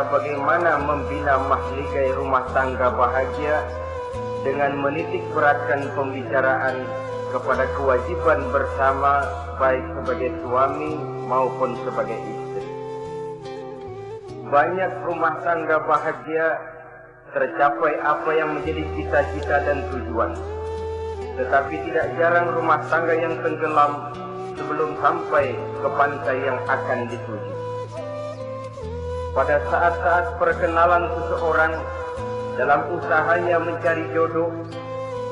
bagaimana membina mahligai rumah tangga bahagia dengan menitik beratkan pembicaraan kepada kewajiban bersama baik sebagai suami maupun sebagai istri. Banyak rumah tangga bahagia tercapai apa yang menjadi cita-cita dan tujuan. Tetapi tidak jarang rumah tangga yang tenggelam sebelum sampai ke pantai yang akan dituju. Pada saat-saat perkenalan seseorang dalam usahanya mencari jodoh,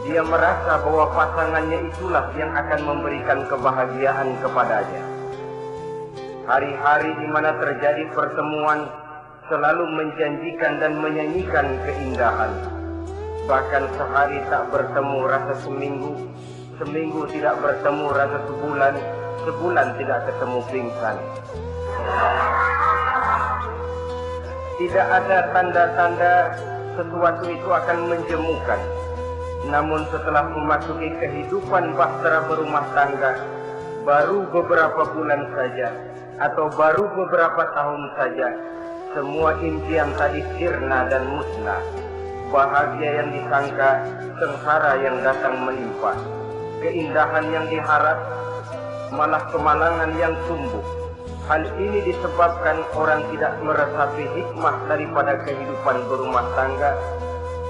dia merasa bahwa pasangannya itulah yang akan memberikan kebahagiaan kepadanya. Hari-hari di mana terjadi pertemuan selalu menjanjikan dan menyanyikan keindahan. Bahkan sehari tak bertemu rasa seminggu, seminggu tidak bertemu rasa sebulan, sebulan tidak ketemu pingsan. Tidak ada tanda-tanda sesuatu itu akan menjemukan. Namun setelah memasuki kehidupan bahtera berumah tangga, baru beberapa bulan saja atau baru beberapa tahun saja, semua impian tadi sirna dan musnah. Bahagia yang disangka, sengsara yang datang menimpa. Keindahan yang diharap, malah kemalangan yang tumbuh. Hal ini disebabkan orang tidak meresapi hikmah daripada kehidupan berumah tangga,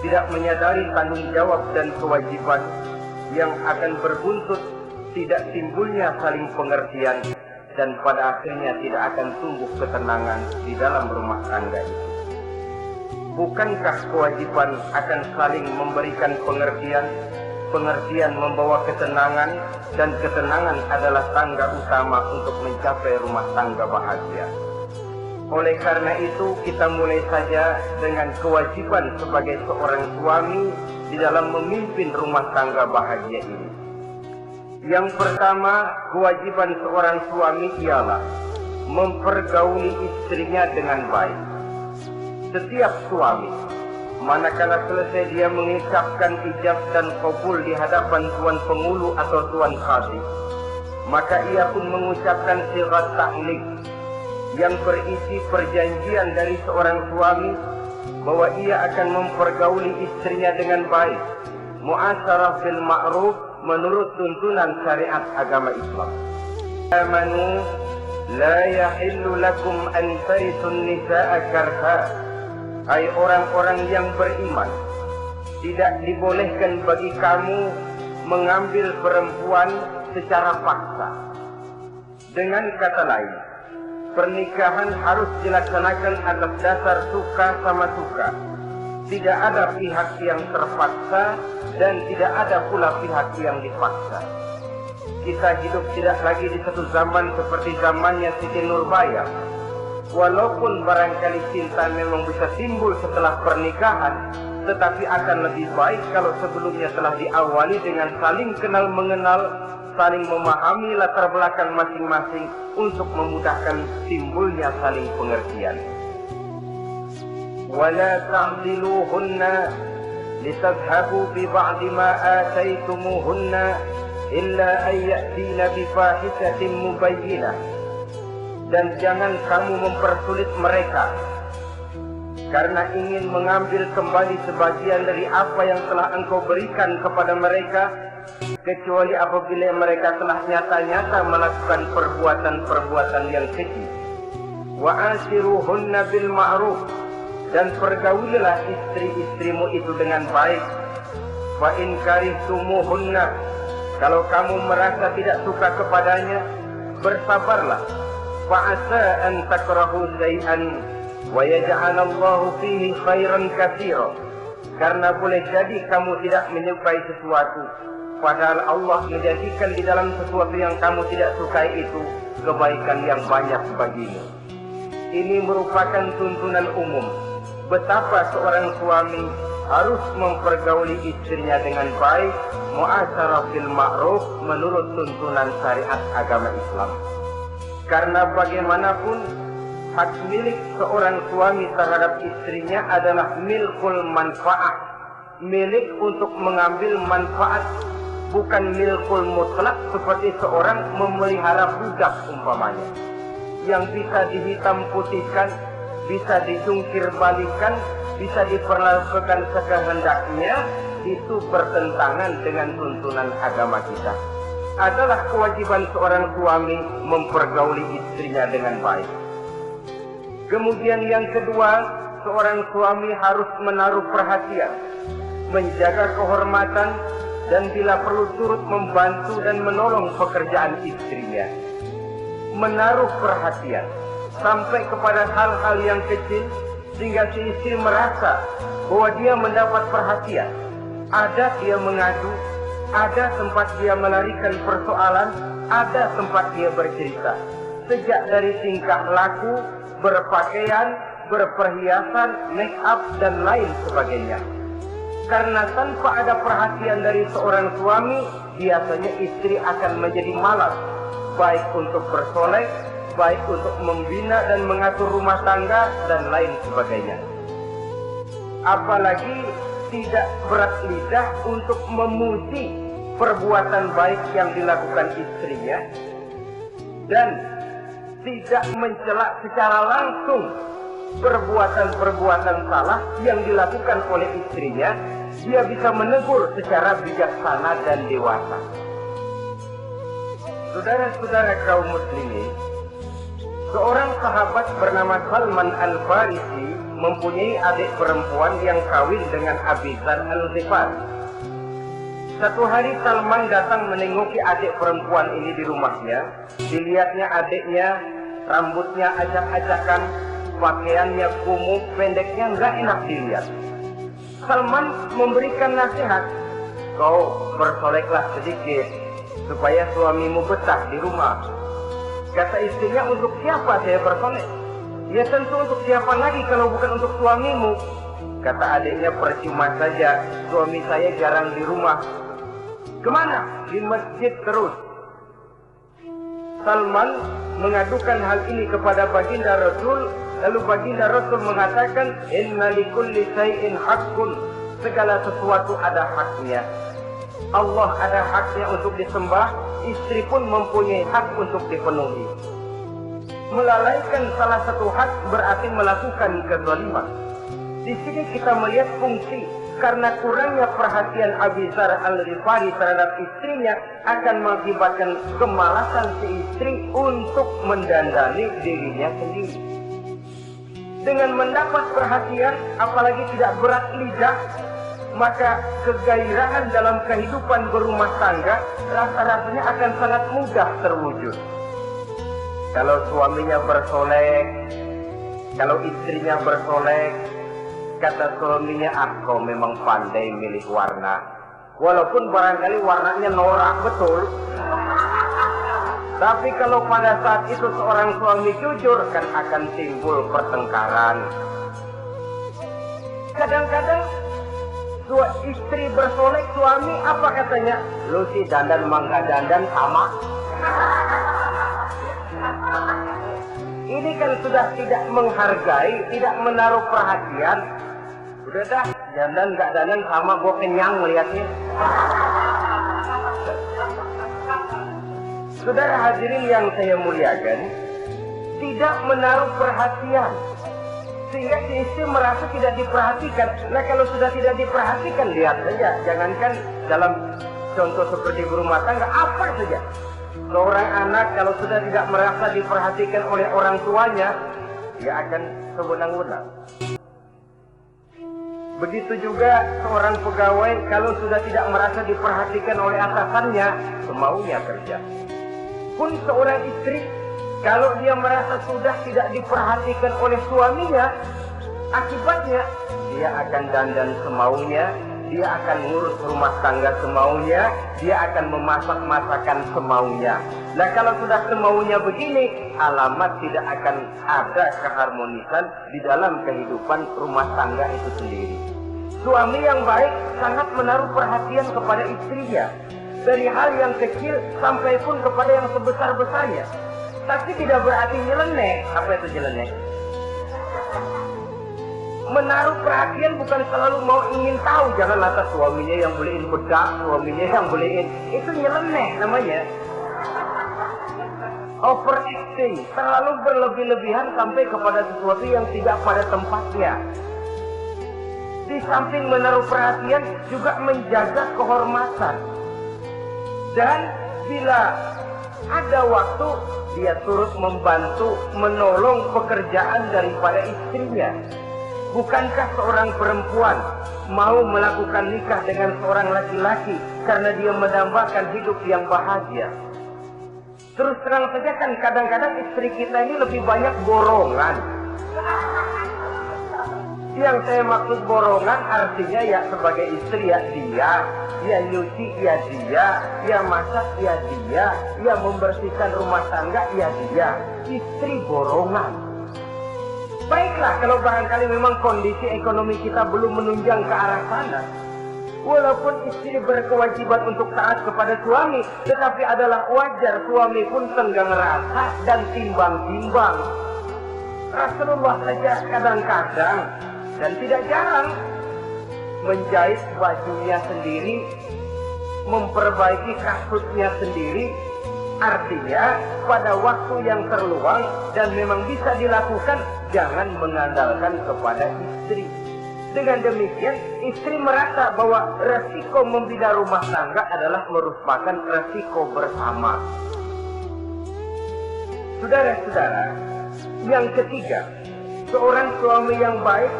tidak menyadari tanggung jawab dan kewajiban yang akan berbuntut tidak timbulnya saling pengertian, dan pada akhirnya tidak akan tumbuh ketenangan di dalam rumah tangga itu. Bukankah kewajiban akan saling memberikan pengertian, pengertian membawa ketenangan, dan ketenangan adalah tangga utama untuk mencapai rumah tangga bahagia. Oleh karena itu, kita mulai saja dengan kewajiban sebagai seorang suami di dalam memimpin rumah tangga bahagia ini. Yang pertama, kewajiban seorang suami ialah mempergauli istrinya dengan baik. Setiap suami, manakala selesai dia mengucapkan ijab dan qabul di hadapan tuan pengulu atau tuan qadhi, maka ia pun mengucapkan sigat ta'liq yang berisi perjanjian dari seorang suami bahwa ia akan mempergauli istrinya dengan baik, mu'asyarah bil ma'ruf, menurut tuntunan syariat agama Islam. Amanu la yahillu lakum an tarisun nisa'a karha. Hai orang-orang yang beriman, tidak dibolehkan bagi kamu mengambil perempuan secara paksa. Dengan kata lain, pernikahan harus dilaksanakan atas dasar suka sama suka. Tidak ada pihak yang terpaksa dan tidak ada pula pihak yang dipaksa. Kita hidup tidak lagi di satu zaman seperti zamannya Siti Nurbaya. Walaupun barangkali cinta memang bisa timbul setelah pernikahan, tetapi akan lebih baik kalau sebelumnya telah diawali dengan saling kenal mengenal, saling memahami latar belakang masing-masing untuk memudahkan timbulnya saling pengertian. Wala ta'diluhunna litadhhabu bi ba'di ma ataytumuhunna illa an ya'tina bi fahishatin mubayyinah. Dan jangan kamu mempersulit mereka karena ingin mengambil kembali sebagian dari apa yang telah engkau berikan kepada mereka, kecuali apabila mereka telah nyata-nyata melakukan perbuatan-perbuatan yang keji. Wa ashiruhunna bil ma'ruf, dan pergaulilah istri-istrimu itu dengan baik. Fa in karihtumuhunna, kalau kamu merasa tidak suka kepadanya, bersabarlah. Fa'asa an takrahu syai'an wa yaj'alallahu fihi khairan katsira. Karena boleh jadi kamu tidak menyukai sesuatu, padahal Allah menjadikan di dalam sesuatu yang kamu tidak sukai itu kebaikan yang banyak bagimu. Ini merupakan tuntunan umum betapa seorang suami harus mempergauli istrinya dengan baik, mu'asyarah bil ma'ruf, menurut tuntunan syariat agama Islam. Karena bagaimanapun hak milik seorang suami terhadap istrinya adalah milkul manfaat, milik untuk mengambil manfaat, bukan milkul mutlak seperti seorang memelihara budak umpamanya, yang bisa dihitam putihkan bisa dijungkir balikan, bisa diperlakukan sekehendaknya, itu bertentangan dengan tuntunan agama kita. Adalah kewajiban seorang suami mempergauli istrinya dengan baik. Kemudian yang kedua, seorang suami harus menaruh perhatian, menjaga kehormatan, dan bila perlu turut membantu dan menolong pekerjaan istrinya. Menaruh perhatian sampai kepada hal-hal yang kecil sehingga si istri merasa bahwa dia mendapat perhatian. Ada dia mengadu, ada tempat dia melarikan persoalan, ada tempat dia bercerita. Sejak dari tingkah laku, berpakaian, berperhiasan, make up, dan lain sebagainya. Karena tanpa ada perhatian dari seorang suami, biasanya istri akan menjadi malas, baik untuk bersolek, baik untuk membina dan mengatur rumah tangga, dan lain sebagainya. Apalagi tidak berat lidah untuk memuji perbuatan baik yang dilakukan istrinya, dan tidak mencela secara langsung perbuatan-perbuatan salah yang dilakukan oleh istrinya. Dia bisa menegur secara bijaksana dan dewasa. Saudara-saudara kaum muslimin, seorang sahabat bernama Salman Al-Farisi mempunyai adik perempuan yang kawin dengan Abi Dzar Al-Ghifari. Satu hari Salman datang menengoki adik perempuan ini di rumahnya. Dilihatnya adiknya, rambutnya acak-acakan, pakaiannya kumuh, pendeknya nggak enak dilihat. Salman memberikan nasihat, kau bersoleklah sedikit supaya suamimu betah di rumah. Kata istrinya, untuk siapa saya bersolek? Ya tentu untuk siapa lagi kalau bukan untuk suamimu. Kata adiknya, percuma saja, suami saya jarang di rumah. Kemana? Di masjid terus. Salman mengadukan hal ini kepada baginda Rasul. Lalu baginda Rasul mengatakan, inna likulli shay'in haqqun, segala sesuatu ada haknya. Allah ada haknya untuk disembah, istri pun mempunyai hak untuk dipenuhi. Melalaikan salah satu hak berarti melakukan kezaliman. Di sini kita melihat fungsi, karena kurangnya perhatian Abi Dzar Al-Ghifari terhadap istrinya akan mengakibatkan kemalasan si istri untuk mendandani dirinya sendiri. Dengan mendapat perhatian, apalagi tidak berat lidah, maka kegairahan dalam kehidupan berumah tangga rasa-rasanya akan sangat mudah terwujud. Kalau suaminya bersolek, kalau istrinya bersolek, kata suaminya, kau memang pandai milih warna. Walaupun barangkali warnanya norak betul. Tapi kalau pada saat itu seorang suami jujur, kan akan timbul pertengkaran. Kadang-kadang istri bersolek, suami apa katanya? Lu sih dandan mangga dandan sama. Ini kan sudah tidak menghargai, tidak menaruh perhatian. Udah dah, dandan gak dandan sama, gue kenyang melihatnya. Saudara hadirin yang saya muliakan, tidak menaruh perhatian sehingga si istri merasa tidak diperhatikan. Nah kalau sudah tidak diperhatikan, lihat saja, jangankan dalam contoh seperti berumah tangga, apa saja. Seorang anak kalau sudah tidak merasa diperhatikan oleh orang tuanya, dia akan sewenang-wenang. Begitu juga seorang pegawai kalau sudah tidak merasa diperhatikan oleh atasannya, semaunya kerja. Pun seorang istri, kalau dia merasa sudah tidak diperhatikan oleh suaminya, akibatnya dia akan dandan semaunya, dia akan ngurus rumah tangga semaunya, dia akan memasak masakan semaunya. Nah kalau sudah semaunya begini, alamat tidak akan ada keharmonisan di dalam kehidupan rumah tangga itu sendiri. Suami yang baik sangat menaruh perhatian kepada istrinya, dari hal yang kecil sampai pun kepada yang sebesar-besarnya. Tapi tidak berarti nyeleneh. Apa itu nyeleneh? Menaruh perhatian bukan selalu mau ingin tahu. Jangan lantas suaminya yang beliin bedak, suaminya yang beliin. Itu nyeleneh namanya. overacting, terlalu berlebih-lebihan sampai kepada sesuatu yang tidak pada tempatnya. Di samping menaruh perhatian, juga menjaga kehormatan. Dan bila ada waktu, dia turut membantu, menolong pekerjaan daripada istrinya. Bukankah seorang perempuan mau melakukan nikah dengan seorang laki-laki karena dia mendambakan hidup yang bahagia? Terus terang saja kan kadang-kadang istri kita ini lebih banyak borongan. Yang saya maksud borongan artinya ya sebagai istri ya dia nyuci ya dia masak ya dia membersihkan rumah tangga ya dia. Istri borongan. Baiklah kalau barangkali memang kondisi ekonomi kita belum menunjang ke arah sana. Walaupun istri berkewajiban untuk taat kepada suami, tetapi adalah wajar suami pun tenggang rasa dan timbang-timbang. Rasulullah saja kadang-kadang dan tidak jarang menjahit bajunya sendiri, memperbaiki kasutnya sendiri. Artinya pada waktu yang terluang dan memang bisa dilakukan, jangan mengandalkan kepada istri. Dengan demikian, istri merasa bahwa resiko membina rumah tangga adalah merupakan resiko bersama. Saudara-saudara, yang ketiga, seorang suami yang baik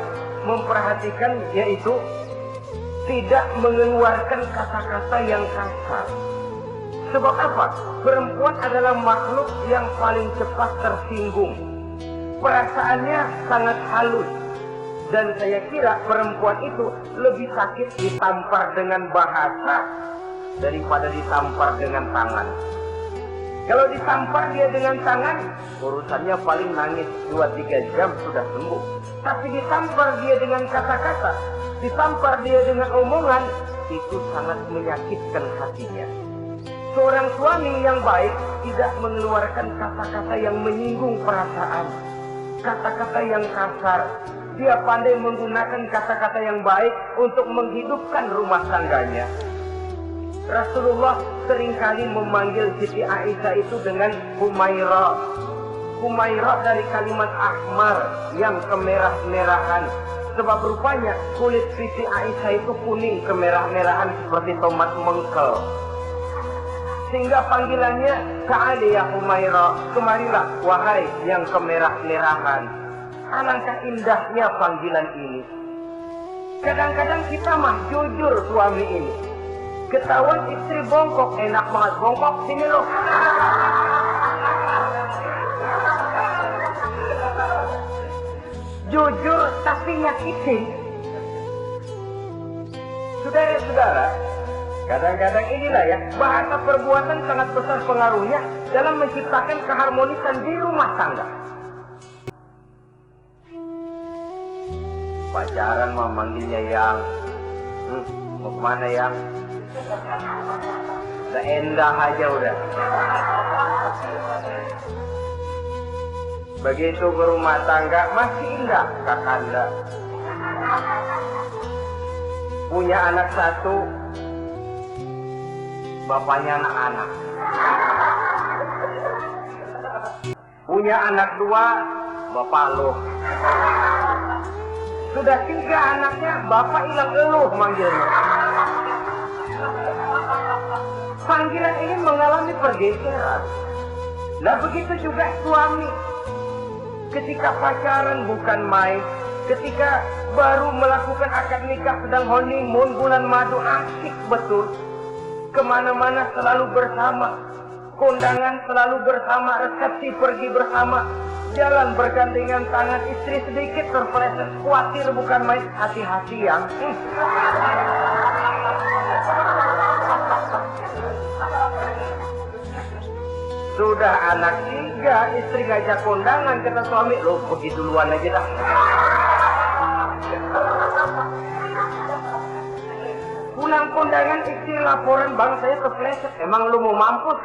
memperhatikan yaitu tidak mengeluarkan kata-kata yang kasar. Sebab apa? Perempuan adalah makhluk yang paling cepat tersinggung. Perasaannya sangat halus. Dan saya kira perempuan itu lebih sakit ditampar dengan bahasa daripada ditampar dengan tangan. Kalau ditampar dia dengan tangan, urusannya paling nangis 2-3 jam sudah sembuh. Tapi ditampar dia dengan kata-kata, ditampar dia dengan omongan, itu sangat menyakitkan hatinya. Seorang suami yang baik tidak mengeluarkan kata-kata yang menyinggung perasaan, kata-kata yang kasar. Dia pandai menggunakan kata-kata yang baik untuk menghidupkan rumah tangganya. Rasulullah seringkali memanggil Siti Aisyah itu dengan Humaira. Humaira dari kalimat ahmar yang kemerah-merahan. Sebab rupanya kulit Siti Aisyah itu kuning kemerah-merahan seperti tomat mengkel. Sehingga panggilannya Ta'ali ya Humaira, kemarilah wahai yang kemerah-merahan. Alangkah indahnya panggilan ini. Kadang-kadang kita mah jujur suami ini. Ketahuan istri bongkok, enak banget bongkok, sini loh. Jujur tapi nyakitin. Saudara-saudara, kadang-kadang inilah ya, bahasa perbuatan sangat besar pengaruhnya dalam menciptakan keharmonisan di rumah tangga. Pacaran mah manggilnya yang mau kemana yang udah endah aja udah. Begitu berumah tangga masih indah kakanda. Punya anak satu, bapaknya anak-anak. Punya anak dua, bapak lo. Sudah 3 anaknya, bapak hilang eluh manggilnya. Panggilan ini mengalami pergeseran. Nah begitu juga suami. Ketika pacaran bukan main. Ketika baru melakukan akad nikah sedang honeymoon bulan madu, asik betul. Kemana-mana selalu bersama. Kondangan selalu bersama, resepsi pergi bersama. Jalan bergandengan tangan, istri sedikit terpeleset, khawatir bukan main, hati-hati yang. Sudah anak 3, istri ngajak kondangan, kata suami, lo pergi duluan aja dah. Pulang kondangan, istri laporan, bang saya terpeleset, emang lo mau mampus?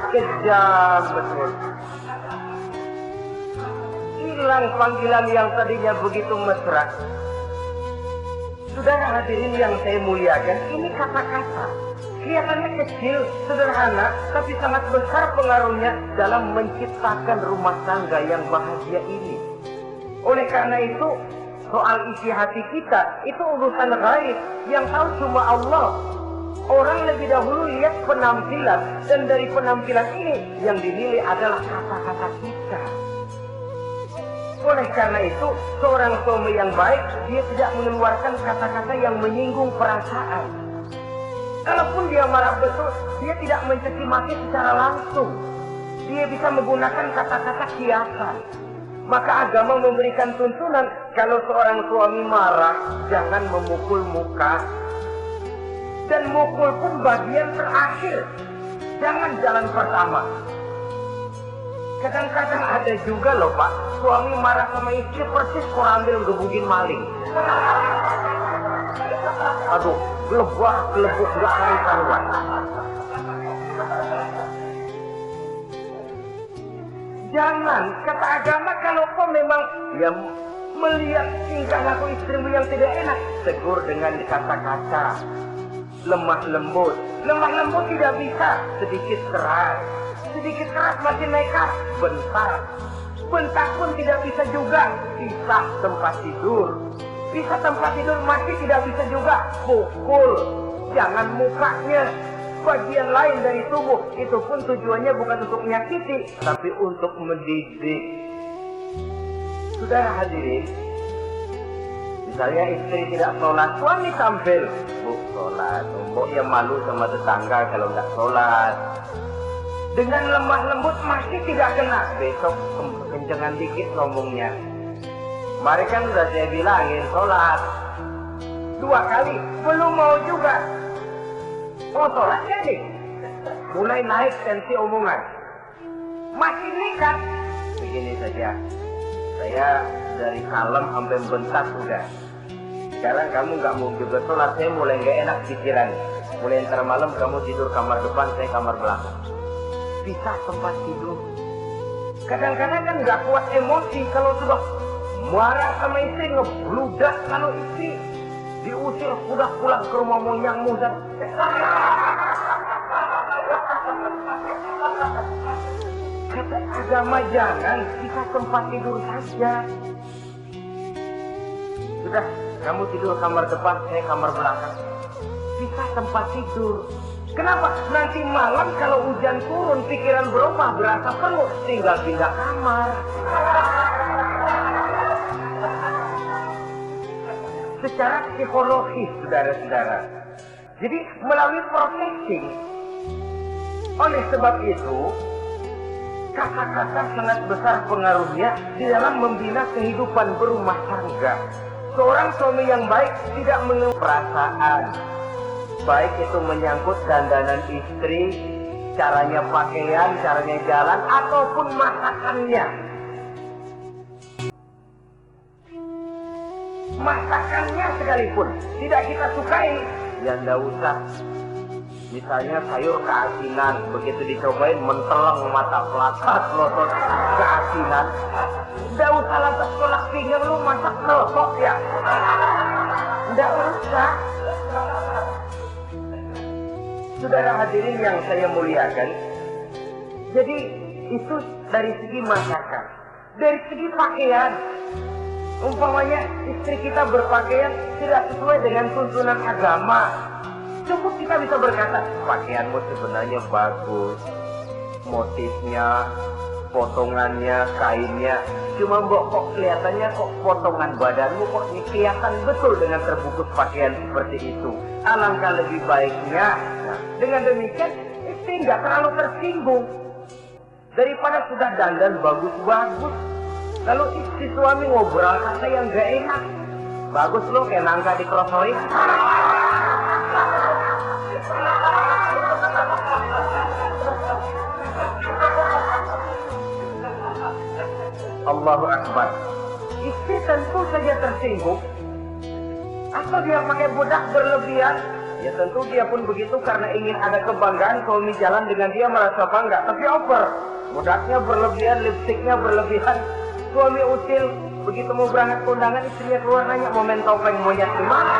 Kejam betul. Hilang panggilan yang tadinya begitu mesra. Saudara hadirin yang saya muliakan, ini kata-kata. Kelihatannya kecil, sederhana, tapi sangat besar pengaruhnya dalam menciptakan rumah tangga yang bahagia ini. Oleh karena itu, soal isi hati kita, itu urusan gaib yang tahu cuma Allah. Orang lebih dahulu lihat penampilan, dan dari penampilan ini yang dinilai adalah kata-kata kita. Oleh karena itu, seorang suami yang baik, dia tidak mengeluarkan kata-kata yang menyinggung perasaan. Kalaupun dia marah betul, dia tidak mencaci maki secara langsung. Dia bisa menggunakan kata-kata kiasan. Maka agama memberikan tuntunan, kalau seorang suami marah, jangan memukul muka. Dan mukul pun bagian terakhir. Jangan jalan pertama. Kadang-kadang ada juga loh Pak, suami marah sama istri persis korambil gebukin maling. Aduh, gelebuk gak karuan. Jangan, kata agama, kalau kau memang ya melihat tingkah laku istrimu yang tidak enak, tegur dengan kata-kata lemah lembut. Lemah lembut tidak bisa, sedikit keras. Sedikit keras masih nekat, bentar. Bentar pun tidak bisa juga, pisah tempat tidur. Pisah tempat tidur masih tidak bisa juga, pukul. Jangan mukanya, bagian lain dari tubuh. Itu pun tujuannya bukan untuk menyakiti, tapi untuk mendidik. Saudara hadirin, misalnya istri tidak sholat, suami tampil, bu sholat, mbok ya malu sama tetangga kalau nggak sholat. Dengan lemah lembut masih tidak kena, besok kencengan dikit ngomongnya. Mari kan udah saya bilangin sholat 2 kali, belum mau juga. Oh sholat jadi, mulai naik tensi omongan. Masih nekat. Begini saja, saya dari kalem sampai bentak udah. Sekarang kamu nggak mau juga sholat, saya mulai nggak enak pikiran. Mulai ntar malam kamu tidur kamar depan, saya kamar belakang. Pisah tempat tidur. Kadang-kadang kan nggak kuat emosi kalau sudah marah sama istri, ngebludak. Kalau istri diusir, udah pulang ke rumah moyangmu dan kata agama jangan, kita tempat tidur saja. Sudah, kamu tidur kamar depan, saya kamar belakang. Pisah tempat tidur. Kenapa? Nanti malam kalau hujan turun, pikiran berubah, berasa penuh, tinggal pindah kamar. Secara psikologis, saudara-saudara. Jadi melalui processing. Oleh sebab itu, kata-kata sangat besar pengaruhnya di dalam membina kehidupan berumah tangga. Seorang suami yang baik tidak mengeluh perasaan. Baik itu menyangkut dandanan istri, caranya pakaian, caranya jalan, ataupun masakannya. Masakannya sekalipun tidak kita sukai, ya nggak usah. Misalnya sayur keasinan, begitu dicobain menteleng mata pelatat, lotot keasinan. Nggak usah lantas kolak pinggang, lu masak lotot ya. Nggak usah. Saudara hadirin yang saya muliakan, jadi itu dari segi masakan. Dari segi pakaian, umpamanya istri kita berpakaian tidak sesuai dengan tuntunan agama, cukup kita bisa berkata, pakaianmu sebenarnya bagus, motifnya, potongannya, kainnya, cuma mbok kok kelihatannya kok potongan badanmu kok kelihatan betul dengan terbungkus pakaian seperti itu. Alangkah lebih baiknya, nah, dengan demikian istri nggak terlalu tersinggung. Daripada sudah dandan bagus-bagus, lalu istri suami ngobrol kata yang nggak enak. Bagus lo kayak nangka dikerosoin. Allahu Akbar. Istri tentu saja tersinggung. Atau dia pakai bedak berlebihan, ya tentu dia pun begitu karena ingin ada kebanggaan. Suami jalan dengan dia merasa bangga, tapi over. Bedaknya berlebihan, lipstiknya berlebihan. Suami usil, begitu mau berangkat kondangan, istrinya keluar nanya, mau main topeng monyet di mana?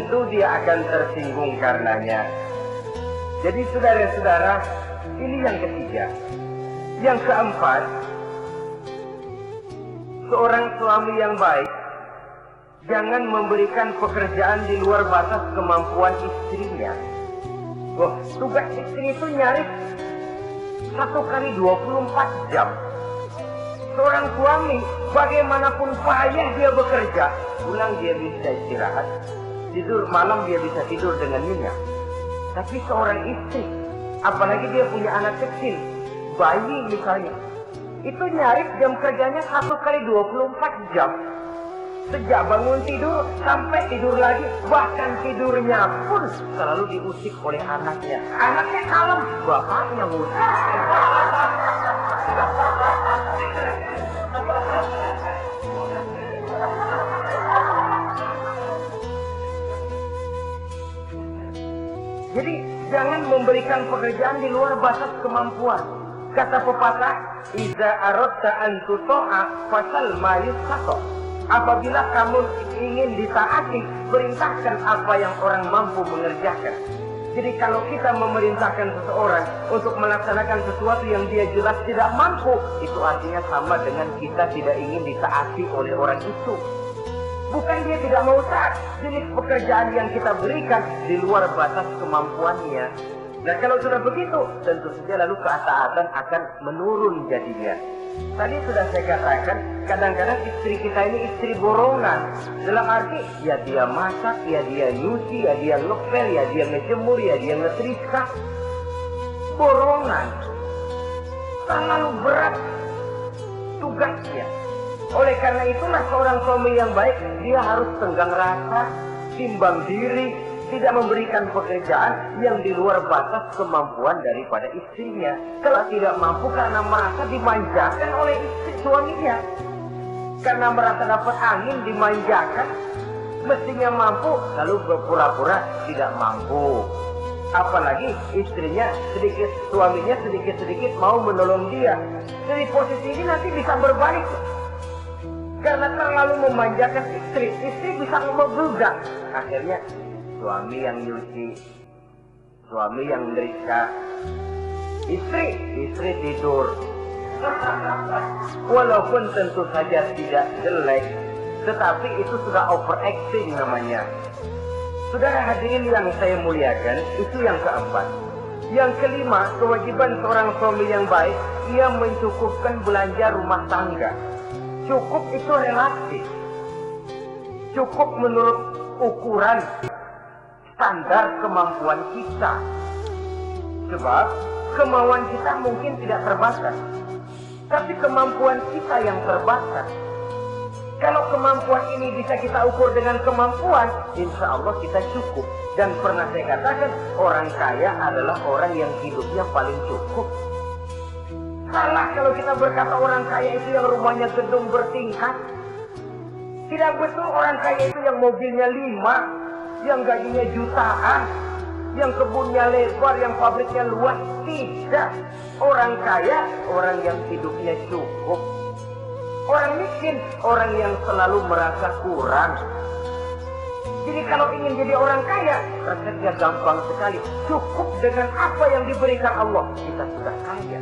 tentu dia akan tersinggung karenanya. Jadi saudara-saudara, ini yang ketiga. Yang keempat, seorang suami yang baik jangan memberikan pekerjaan di luar batas kemampuan istrinya. Wah, tugas istri itu nyaris 1 kali 24 jam. Seorang suami, bagaimanapun payah dia bekerja, pulang dia bisa istirahat, tidur malam dia bisa tidur dengan nyenyak. Tapi seorang istri, apalagi dia punya anak kecil, bayi misalnya, itu nyaris jam kerjanya 1 kali 24 jam. Sejak bangun tidur sampai tidur lagi, bahkan tidurnya pun selalu diusik oleh anaknya. Anaknya kalem, bapaknya musik. Jadi jangan memberikan pekerjaan di luar batas kemampuan. Kata pepatah, "Iza aradta an tuta'a fasal ma yustata." Apabila kamu ingin ditaati, perintahkan apa yang orang mampu mengerjakan. Jadi kalau kita memerintahkan seseorang untuk melaksanakan sesuatu yang dia jelas tidak mampu, itu artinya sama dengan kita tidak ingin ditaati oleh orang itu. Bukan dia tidak mau taat, jenis pekerjaan yang kita berikan di luar batas kemampuannya. Nah kalau sudah begitu, tentu saja lalu ketaatan akan menurun jadinya. Tadi sudah saya katakan, kadang-kadang istri kita ini istri borongan. Dalam arti, ya dia masak, ya dia nyuci, ya dia ngepel, ya dia ngejemur, ya dia ngetrika. Borongan. Terlalu berat tugasnya. Oleh karena itulah seorang suami yang baik, dia harus tenggang rasa, timbang diri, tidak memberikan pekerjaan yang di luar batas kemampuan daripada istrinya. Kalau tidak mampu karena merasa dimanjakan oleh istri suaminya, karena merasa dapat angin dimanjakan, mestinya mampu, lalu berpura-pura tidak mampu. Apalagi istrinya suaminya sedikit-sedikit mau menolong dia. Dari posisi ini nanti bisa berbalik. Karena terlalu memanjakan istri bisa membludak. Akhirnya suami yang nyuci, suami yang menderita, istri tidur. Walaupun tentu saja tidak jelek, tetapi itu sudah overacting namanya. Saudara hadirin yang saya muliakan, itu yang keempat. Yang kelima, kewajiban seorang suami yang baik, ia mencukupkan belanja rumah tangga. Cukup itu relatif. Cukup menurut ukuran standar kemampuan kita. Sebab kemauan kita mungkin tidak terbatas, tapi kemampuan kita yang terbatas. Kalau kemampuan ini bisa kita ukur dengan kemampuan, insya Allah kita cukup. Dan pernah saya katakan, orang kaya adalah orang yang hidupnya paling cukup. Salah kalau kita berkata orang kaya itu yang rumahnya gedung bertingkat. Tidak betul orang kaya itu yang mobilnya 5, yang gajinya jutaan, yang kebunnya lebar, yang pabriknya luas. Tidak. Orang kaya, orang yang hidupnya cukup. Orang miskin, orang yang selalu merasa kurang. Jadi kalau ingin jadi orang kaya, resepnya gampang sekali. Cukup dengan apa yang diberikan Allah, kita sudah kaya.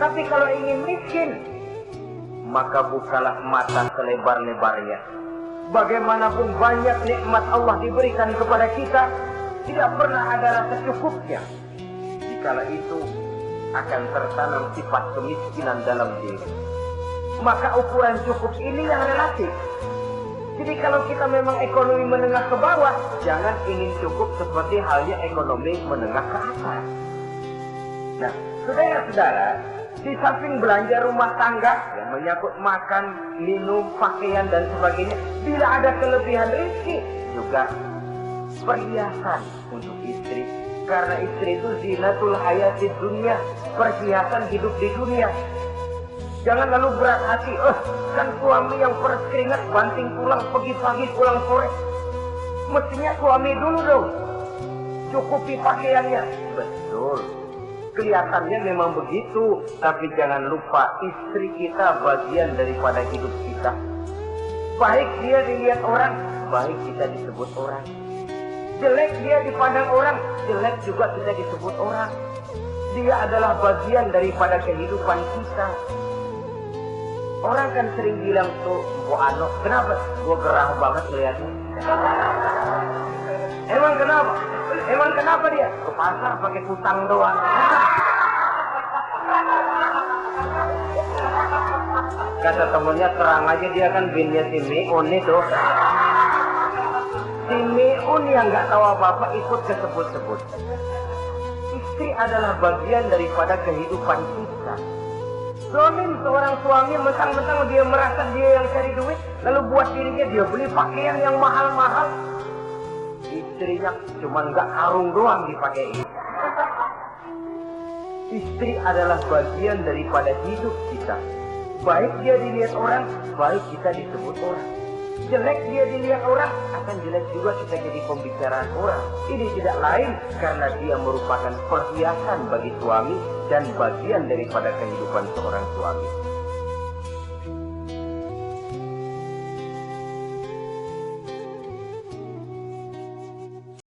Tapi kalau ingin miskin, maka bukalah mata selebar-lebarnya. Bagaimanapun banyak nikmat Allah diberikan kepada kita, tidak pernah ada rasa cukupnya. Dikala itu akan tertanam sifat kemiskinan dalam diri. Maka ukuran cukup ini yang relatif. Jadi kalau kita memang ekonomi menengah ke bawah, jangan ingin cukup seperti halnya ekonomi menengah ke atas. Nah, saudara-saudara, di samping belanja rumah tangga yang menyangkut makan, minum, pakaian dan sebagainya, bila ada kelebihan rezeki juga perhiasan untuk istri. Karena istri itu zinatul hayati dunia, perhiasan hidup di dunia. Jangan lalu berat hati, kan suami yang peres keringat banting tulang pagi-pagi pulang sore. Mestinya suami dulu dong, cukupi pakaiannya. Betul. Kelihatannya memang begitu, tapi jangan lupa istri kita bagian daripada hidup kita. Baik dia dilihat orang baik kita disebut orang. Jelek dia dipandang orang, jelek juga kita disebut orang. Dia adalah bagian daripada kehidupan kita. Orang kan sering bilang tuh, Bu Ano, kenapa? Gua gerah banget lihatnya. Emang kenapa? Emang kenapa dia? Ke pasar pakai kutang doang. Kata temennya, terang aja dia kan binnya si Meun itu. Si Meun yang nggak tahu apa-apa ikut kesebut-sebut. Istri adalah bagian daripada kehidupan kita. Zolim seorang suami mentang-mentang dia merasa dia yang cari duit, lalu buat dirinya dia beli pakaian yang mahal-mahal. Istrinya cuma nggak karung doang dipakai. Istri adalah bagian daripada hidup kita. Baik dia dilihat orang, baik kita disebut orang. Jelek dia dilihat orang, akan jelek juga kita jadi pembicaraan orang. Ini tidak lain karena dia merupakan perhiasan bagi suami dan bagian daripada kehidupan seorang suami.